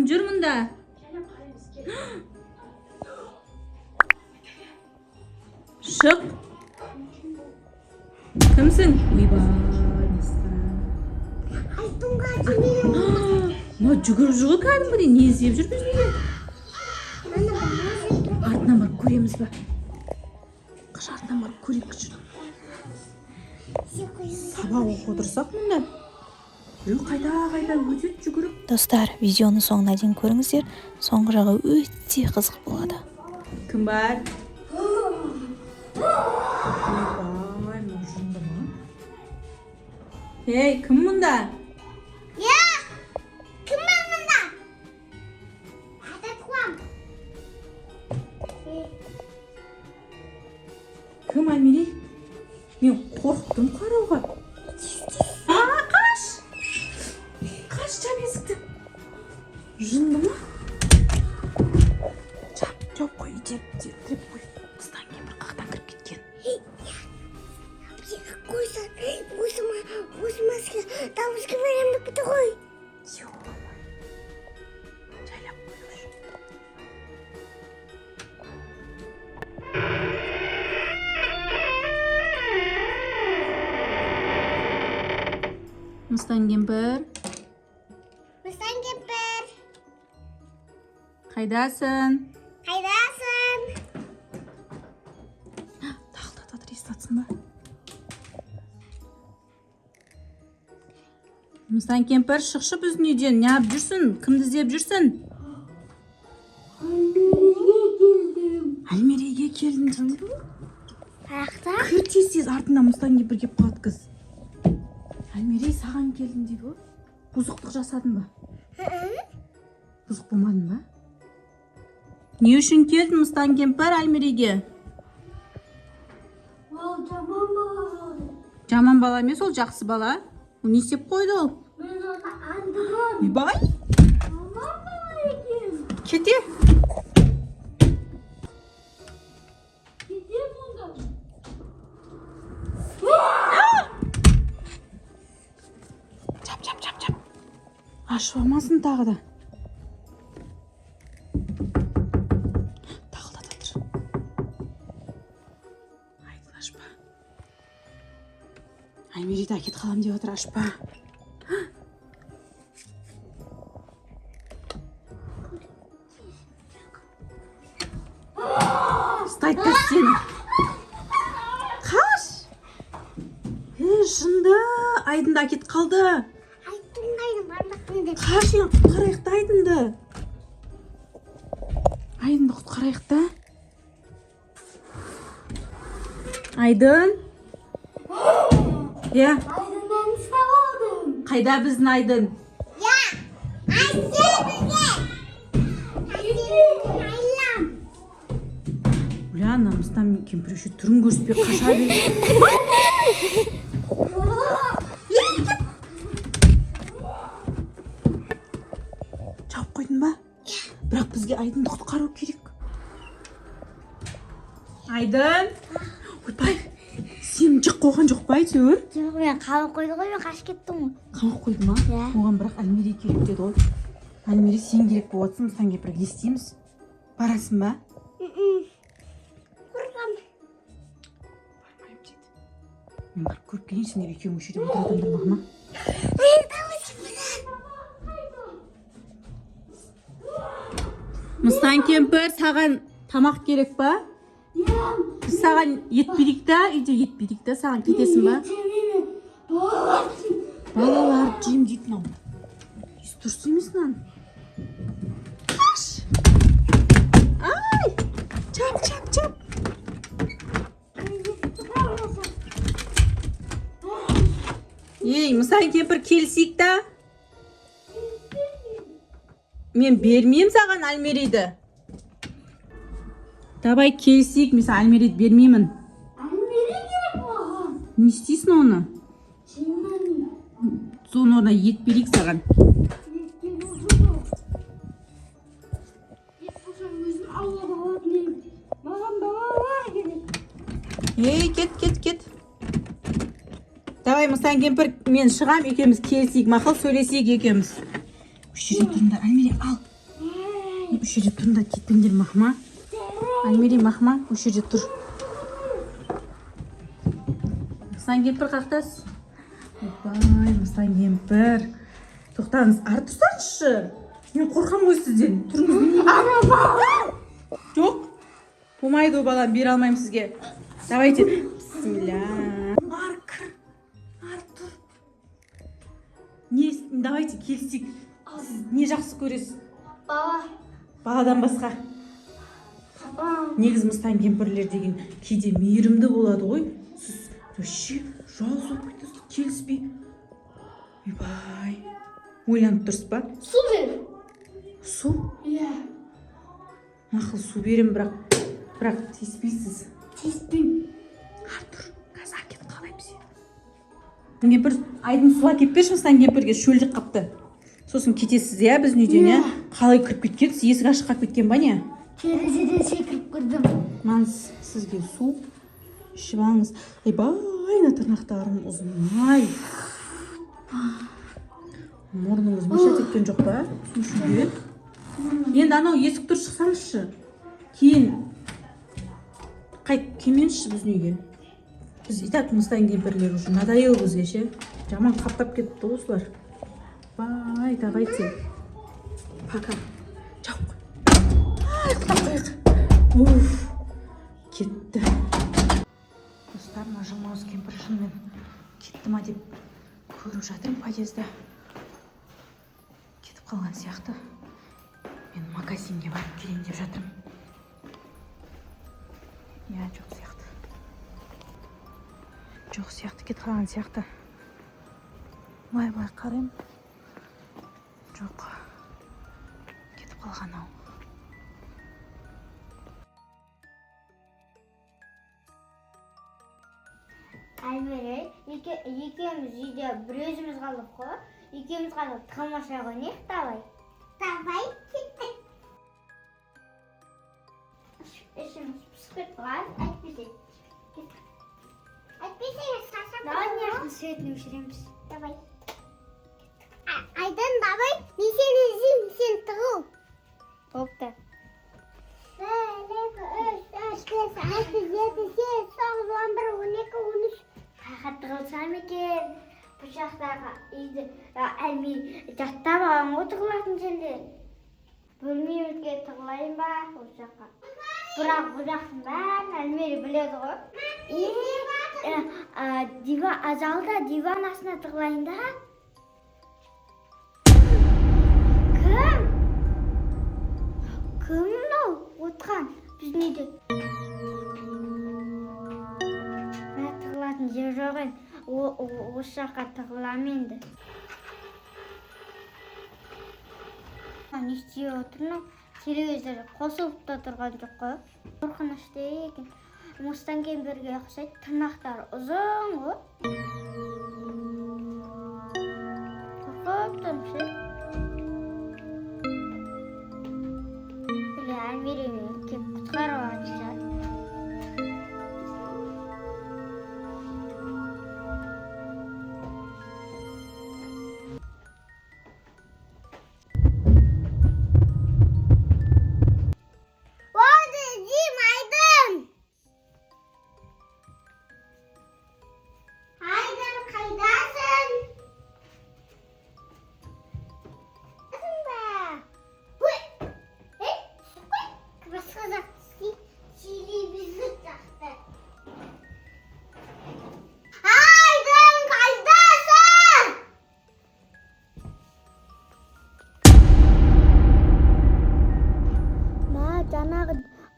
Жүр мұнда. Шық. Кімсің? Ма жүгіріп жүр кәдімгідей. Не іздеп жүр бізде? Артынан барып көреміз ба? Қыш артынан барып көрейік жүр. Сабақ оқып отырсақ мұнда. Қайда өтеді жүгіріп. Достар, видеоны соңына дейін көріңіздер. Соңғы жағы өте қызық болады. Кім бар? Ойбай, мұжынды ма? Ей, кім мұнда? Я! Кім бар мұнда? Ататуам. Кім Альмирей? Мен қорықтым қарауға. Қаш! Қаш жап есікті. Жынды ма? Жап қой, тіреп қой. Қыстан кейін бір қақтан кіріп кеткен. Қойса, осы маска дауысқа беремді біті ғой. Жайлап қойыңыз. Мыстан кемпір. Мыстан кемпір. Қайдасың? Қайдасың? Тағы естатсын ба? Мыстан кемпір, шықшы біздің үйден. Не ап жүрсін? Кімді іздеп жүрсін? Альмирейге келдім дейді. Арақта? Кір тез артында Мыстан кемпір кеп қалады қыз. Альмирей саған келдім дейді ғой. Бұзықтық жасадың ба? Бұзық болмадың ба? Не үшін келдің Мыстан кемпір Альмирейге? Ол жаман бала. Жаман бала емес, ол жақсы бала. Ол не істеп қойды ол? Мен оны андығым. Бай? Жаман бала екен. Кете. Кете бұнда. Чап. Ашып алмасын тағы да. Тағылдата тұр. Айдын ашпа. Альмирейді әкет қалам деп отыр, ашпа. Ұстайды сені. Қаш! Жынды. Айдынды әкет қалды. Қашын құтқарайық та Айдынды. Айдынды құтқарайық та. Айдын. Я. Айдындан ұстап алдым. Қайда біздің Айдын? Я! Айдын бізге! Айдын! Бля, намыстан кемпір еще түрін көріспей қаша береді. Жауып қойдың ба? Бірақ бізге Айдынды құтқару керек. Айдын! Ойбай, сен жық қойған жоқ па әйтеуір? Жоқ, мен қалып қойды ғой, мен қашып кеттім ғой. Қамық қойды ма? Иә. Оған бірақ Альмирей керек деді ғой. Альмирей сен керек болып отырсың, Мыстан кемпір естейміз. Барасың ба? Қорқам. Бармайым деді. Мен барып көріп келейін, сендер екеуің осы жерде отыра адамдар ма? Мыстан кемпір, саған тамақ керек па? Біз саған ет берейік та, үйде ет берейік та, саған кетесің ба? Балалар жейм дейтін ау. Дұрыс емес мынаны. Қаш! Ай! Чап! Ей, Мыстан кемпір келісейік та? Мен бермеймін саған Альмирейді. Давай келісейік, мен саған Альмирейді бермеймін. Альмирей керек маған. Не істейсің оны? Соның орнына ет берейік саған. Ей, кет. Давай, Мыстан кемпір, мен шығам, екеуміз келісейік, мақұл сөйлесейік екеуміз. Осы жерде тұрыңдар, Альмирей, ал. O'sha yerda turda ketdinglar Mahma. Almeri Mahma o'sha yerda tur. Sen kempir qaqtasiz? Voy, sen kempir. To'xtаңыз, ары тұрсаңызшы. Мен қорқам ғой сізден. Тұрыңыз. Жоқ. Болмайды о балам, бере алмаймын сізге. Давайте. Бисмилля. Ары кір. Ары тұр. Давайте келсек. Сіз не жақсы көресіз? Бала. Баладан басқа. Негіз Мыстан кемпірлер деген кейде мейірімді болады ғой. Сіз вообще жауыз болып кетесіз, келіспей. Ойбай. Ойланып тұрсыз ба? Су бер. Су? Иә. Мақыл су берем, бірақ тиіспейсіз. Тиіспеймін. Артур, қазір әкет қалаймын сені. Кемпір айдын суға кеп берші, Мыстан кемпірге шөлдік қапты. Сосын кетесіз, иә, біздің үйден, иә? Қалай кіріп кеткенсіз, есік ашық қалып кеткен ба не? Терезеден секіріп кірдім. Маңыз сізге су ішіп алыңыз. Айбай, тырнақтарым ұзын-ай. Мұрныңыз мешат еткен жоқ па? Үшінде. Енді анау есік тұр шықсаңызшы. Кейін қайт келменізші біздің үйге. Біз итак Мыстан кемпірлер уже надоел бізге ше. Жаман қаптап кетті осылар. Бай, давайте. Пока. Чау. Уф, кетті. Достар, мына жылмауыз кемпір шынымен кетті ма деп көріп жатырмын подъезда. Кетіп қалған сияқты. Мен магазинге барып келейін деп жатырмын. Я жоқ сияқты. Жоқ сияқты, кетіп қалған сияқты. Былай қараймын. Жоқ. Кетіп қалған ау. Әлмері, екеуміз үйде бір өзіміз қалдық қой. Екеуміз қалдық тамаша ойнайық, давай. Давай, кеттік. Ішіміз пісіп кеткен, әйтпесе. Әйтпесе, сасап. Давай, неғын светін өшіреміз. Давай. Айдан, давай, мен сені іздеймін, сен тұғыл. Болыпты. 1, 2, 3, 4, 5, 6, 7, 8, 9, 10, 11, 12, 13. Қатты қылсам екен, бұл жақтағы үйді әлмей жаттап алған ғой тығылатын жерде. Бөлмемізге тығылайын ба, ол жаққа. Бірақ бұл жақтың бәрін әлмей біледі ғой. Залда диван астына тығылайын да. Кім мынау отқан біздің үйде? Жер жоқ ен, осы жаққа тығылам енді. Не істеп отырмын? Телевизор қосылып та тұрған жоқ қой. Қорқынышты екен. Мыстан кемпірге ұқсайды, тырнақтары ұзын ғой. Қорқып тұрмын. Әлмеремен кеп құтқарып атса.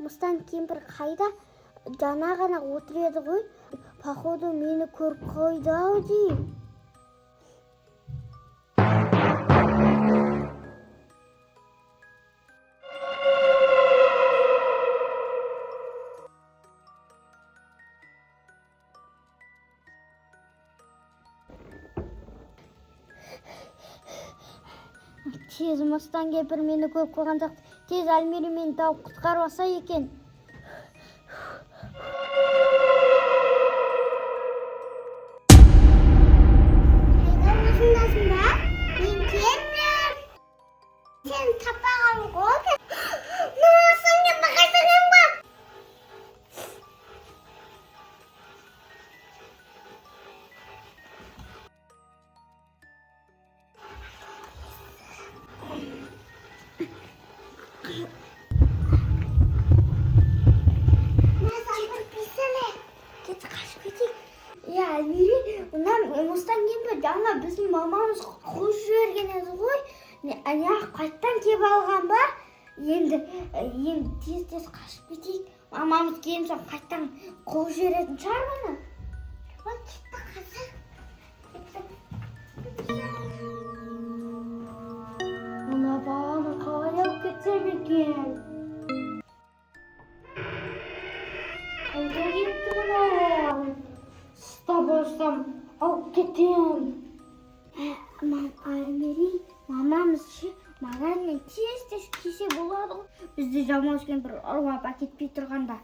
Мыстан кемпір қайда? Жана ғана отыр еді ғой. Походу мені көріп қойды ау деймін. Тез Мыстан кемпір мені көріп қойған жоқ. Тез Әлмері мені тауып құтқарып алса екен. Қайда осындасың ба? Мен келдім. Сен таппаған ғой. алған ба? Енді тез қашып кетейік. Мамамыз келген соң қайтадан қуып жіберетін шығар мұны. Ой, кетті қазір. Мына баланы қалай алып кетсем екен? Қайда кетті мынау? Тыста болсам алып кетем. Альмери, мамамыз ше магазиннен тез кесе болады ғой. Бізді жалмауыз кемпір ұрлап әкетпей тұрғанда.